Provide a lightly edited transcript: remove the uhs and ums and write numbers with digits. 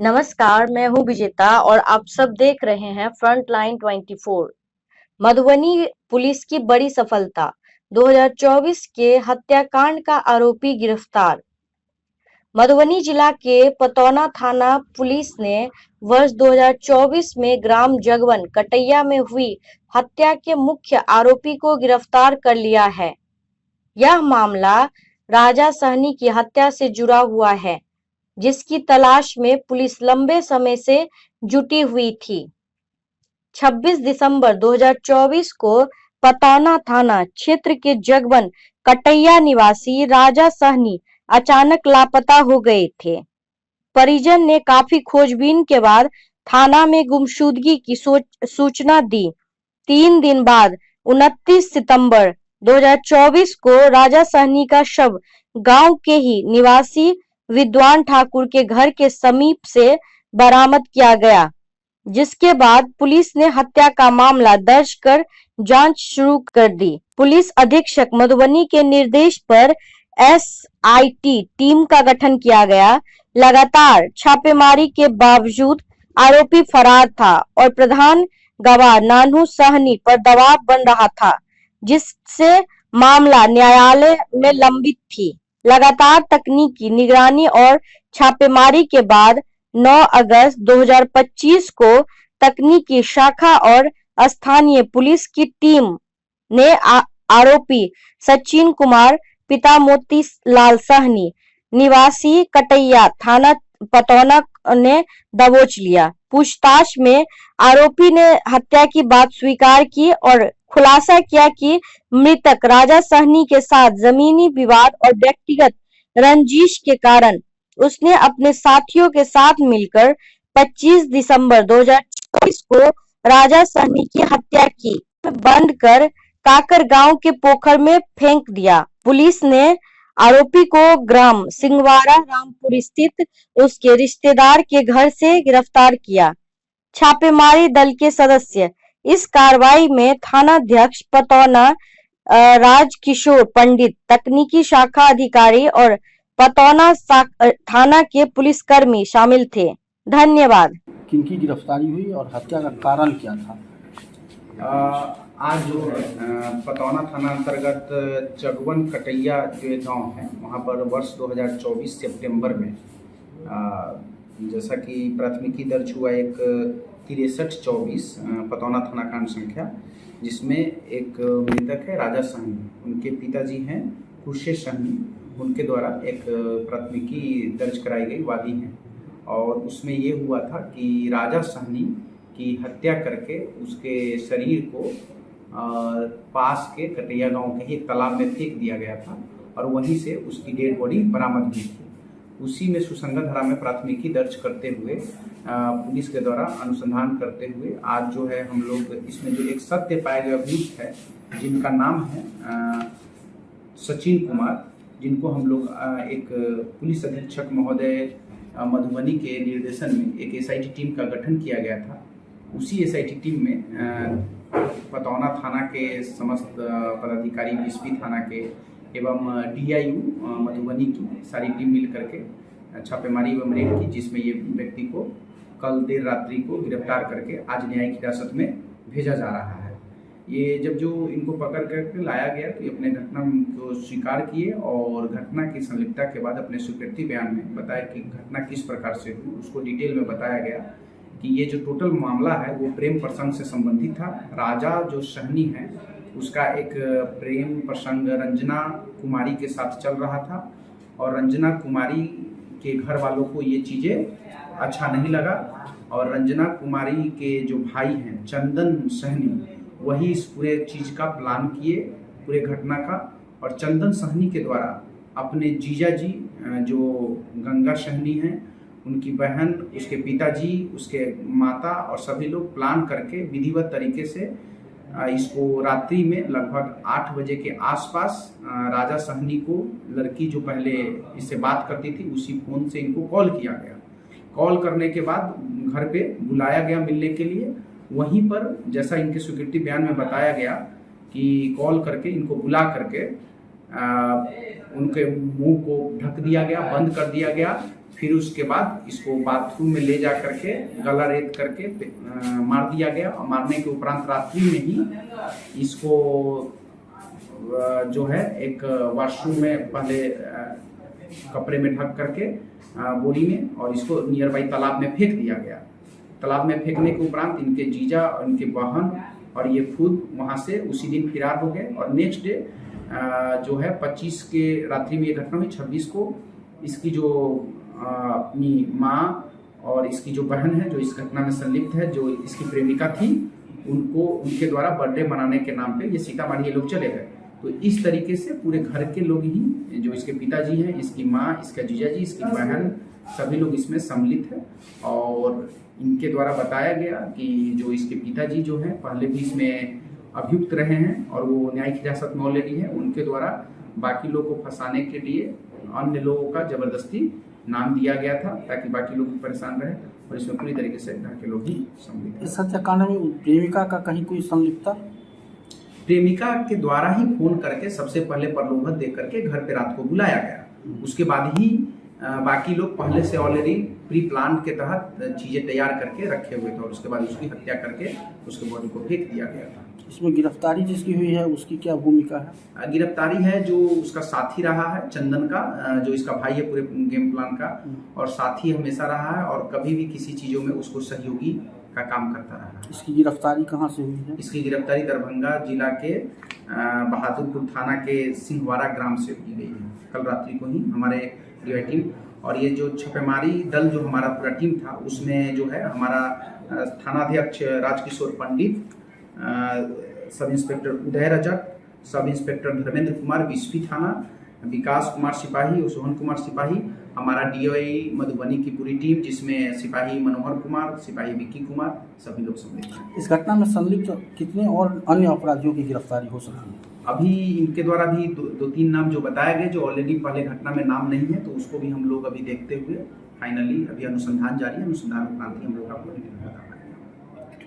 नमस्कार, मैं हूँ विजेता और आप सब देख रहे हैं फ्रंटलाइन 24। मधुबनी पुलिस की बड़ी सफलता, 2024 के हत्याकांड का आरोपी गिरफ्तार। मधुबनी जिला के पतौना थाना पुलिस ने वर्ष 2024 में ग्राम जगवन कटैया में हुई हत्या के मुख्य आरोपी को गिरफ्तार कर लिया है। यह मामला राजा सहनी की हत्या से जुड़ा हुआ है, जिसकी तलाश में पुलिस लंबे समय से जुटी हुई थी। 26 दिसंबर 2024 को पतौना थाना क्षेत्र के जगवन कटैया निवासी राजा सहनी अचानक लापता हो गए थे। परिजन ने काफी खोजबीन के बाद थाना में गुमशुदगी की सूचना दी। 3 दिन बाद 29 सितंबर 2024 को राजा सहनी का शव गांव के ही निवासी विद्वान ठाकुर के घर के समीप से बरामद किया गया, जिसके बाद पुलिस ने हत्या का मामला दर्ज कर जांच शुरू कर दी। पुलिस अधीक्षक मधुबनी के निर्देश पर एसआईटी टीम का गठन किया गया। लगातार छापेमारी के बावजूद आरोपी फरार था और प्रधान गवाह नानू सहनी पर दबाव बन रहा था, जिससे मामला न्यायालय में लंबित थी। लगातार तकनीकी निगरानी और छापेमारी के बाद 9 अगस्त 2025 को तकनीकी शाखा और स्थानीय पुलिस की टीम ने आरोपी सचिन कुमार पिता मोती लाल सहनी निवासी कटैया थाना पतौना ने दबोच लिया। पूछताछ में आरोपी ने हत्या की बात स्वीकार की और खुलासा किया कि मृतक राजा सहनी के साथ जमीनी विवाद और व्यक्तिगत रंजिश के कारण उसने अपने साथियों के साथ मिलकर 25 दिसंबर 2024 को राजा सहनी की हत्या की, बंद कर काकर गांव के पोखर में फेंक दिया। पुलिस ने आरोपी को ग्राम सिंगवाड़ा रामपुर स्थित उसके रिश्तेदार के घर से गिरफ्तार किया। छापेमारी दल के सदस्य इस कार्रवाई में थानाध्यक्ष पतौना राजकिशोर पंडित, तकनीकी शाखा अधिकारी और पतौना थाना के पुलिसकर्मी शामिल थे। धन्यवाद। किनकी गिरफ्तारी हुई और हत्या का कारण क्या था? आज जो है पतौना थाना अंतर्गत जगवन कटैया जो एक गाँव है, वहाँ पर वर्ष 2024 सितंबर में जैसा कि प्राथमिकी दर्ज हुआ एक 6324 पतौना थाना कांड संख्या, जिसमें एक मृतक है राजा सहनी, उनके पिताजी हैं खुर्शे सहनी, उनके द्वारा एक प्राथमिकी दर्ज कराई गई, वादी हैं। और उसमें ये हुआ था कि राजा सहनी की हत्या करके उसके शरीर को पास के कटैया गांव के ही एक तालाब में फेंक दिया गया था और वहीं से उसकी डेड बॉडी बरामद हुई थी। उसी में सुसंगत धारा में प्राथमिकी दर्ज करते हुए पुलिस के द्वारा अनुसंधान करते हुए आज जो है हम लोग इसमें जो एक सत्य पाए गए अभियुक्त है, जिनका नाम है सचिन कुमार, जिनको हम लोग एक पुलिस अधीक्षक महोदय मधुबनी के निर्देशन में एक एसआईटी टीम का गठन किया गया था। उसी एसआईटी टीम में पतौना थाना के समस्त पदाधिकारी, बीएसपी थाना के एवं डीआईयू मधुबनी की सारी टीम मिल करके छापेमारी एवं रेड की, जिसमें ये व्यक्ति को कल देर रात्रि को गिरफ्तार करके आज न्यायिक हिरासत में भेजा जा रहा है। ये जब जो इनको पकड़ करके लाया गया तो ये अपने घटना को स्वीकार किए और घटना की संलिप्तता के बाद अपने स्वीकृति बयान में बताया कि घटना किस प्रकार से हुई। उसको डिटेल में बताया गया कि ये जो टोटल मामला है वो प्रेम प्रसंग से संबंधित था। राजा जो सहनी है उसका एक प्रेम प्रसंग रंजना कुमारी के साथ चल रहा था और रंजना कुमारी के घर वालों को ये चीज़ें अच्छा नहीं लगा और रंजना कुमारी के जो भाई हैं चंदन सहनी, वही इस पूरे चीज़ का प्लान किए, पूरे घटना का। और चंदन सहनी के द्वारा अपने जीजा जी जो गंगा सहनी हैं, उनकी बहन, उसके पिताजी, उसके माता और सभी लोग प्लान करके विधिवत तरीके से इसको रात्रि में लगभग 8 बजे के आसपास राजा सहनी को, लड़की जो पहले इससे बात करती थी, उसी फ़ोन से इनको कॉल किया गया। कॉल करने के बाद घर पे बुलाया गया मिलने के लिए। वहीं पर जैसा इनके स्वीकृति बयान में बताया गया कि कॉल करके इनको बुला करके उनके मुंह को ढक दिया गया, बंद कर दिया गया। फिर उसके बाद इसको बाथरूम में ले जा करके गला रेत करके मार दिया गया और मारने के उपरांत रात्रि में ही इसको जो है एक वॉशरूम में पहले कपड़े में ढक करके बोरी में और इसको नियर बाई तालाब में फेंक दिया गया। तालाब में फेंकने के उपरांत इनके जीजा और इनके बहन और ये खुद वहाँ से उसी दिन फरार हो गए और नेक्स्ट डे जो है 25 के रात्रि में ये घटना हुई। 26 को इसकी जो अपनी माँ और इसकी जो बहन है जो इस घटना में संलिप्त है, जो इसकी प्रेमिका थी, उनको उनके द्वारा बर्थडे मनाने के नाम पे ये सीतामढ़ी ये लोग चले गए। तो इस तरीके से पूरे घर के लोग ही, जो इसके पिताजी हैं, इसकी माँ, इसका जीजा जी, इसकी बहन, सभी लोग इसमें सम्मिलित हैं। और इनके द्वारा बताया गया कि जो इसके पिताजी जो हैं पहले भी इसमें अभियुक्त रहे हैं और वो न्यायिक हिरासत में ऑलरेडी है। उनके द्वारा बाकी लोगों को फंसाने के लिए अन्य लोगों का जबरदस्ती नाम दिया गया था ताकि बाकी लोग परेशान रहे और इसमें पूरी तरीके से घर के लोग ही सम्मिलित हैं। इस हत्याकांड में प्रेमिका का कहीं कोई संलिप्तता? प्रेमिका के द्वारा ही फोन करके सबसे पहले प्रलोभन दे करके घर पे रात को बुलाया गया। उसके बाद ही बाकी लोग पहले से ऑलरेडी प्री प्लान के तहत चीजें तैयार करके रखे हुए थे और उसके बाद उसकी हत्या करके उसके बॉडी को फेंक दिया गया था। इसमें गिरफ्तारी जिसकी हुई है उसकी क्या भूमिका है? गिरफ्तारी है जो उसका साथी रहा है चंदन का, जो इसका भाई है पूरे गेम प्लान का, और साथी हमेशा रहा है और कभी भी किसी चीजों में उसको सहयोगी का काम करता रहा है। इसकी गिरफ्तारी कहाँ से हुई है? इसकी गिरफ्तारी दरभंगा जिला के बहादुरपुर थाना के सिंहवाड़ा ग्राम से की गई है कल रात्रि को ही हमारे टीम। और ये जो छापेमारी दल जो हमारा पूरा टीम था उसमें जो है हमारा थानाध्यक्ष राजकिशोर पंडित, सब इंस्पेक्टर उदय Rajak, sub inspector Dharmendra Kumar BSP थाना, विकास कुमार सिपाही और सोहन कुमार सिपाही, हमारा डीआई मधुबनी की पूरी टीम जिसमें सिपाही मनोहर कुमार, सिपाही विक्की कुमार, सभी लोग सम्मिलित हैं। इस घटना में संलिप्त कितने और अन्य अपराधियों की गिरफ्तारी हो सकती है? अभी इनके द्वारा भी दो तीन नाम जो बताए गए जो ऑलरेडी पहले घटना में नाम नहीं है, तो उसको भी हम लोग अभी देखते हुए फाइनली अभी अनुसंधान जारी है। अनुसंधान उपरांत ही हम लोग आपको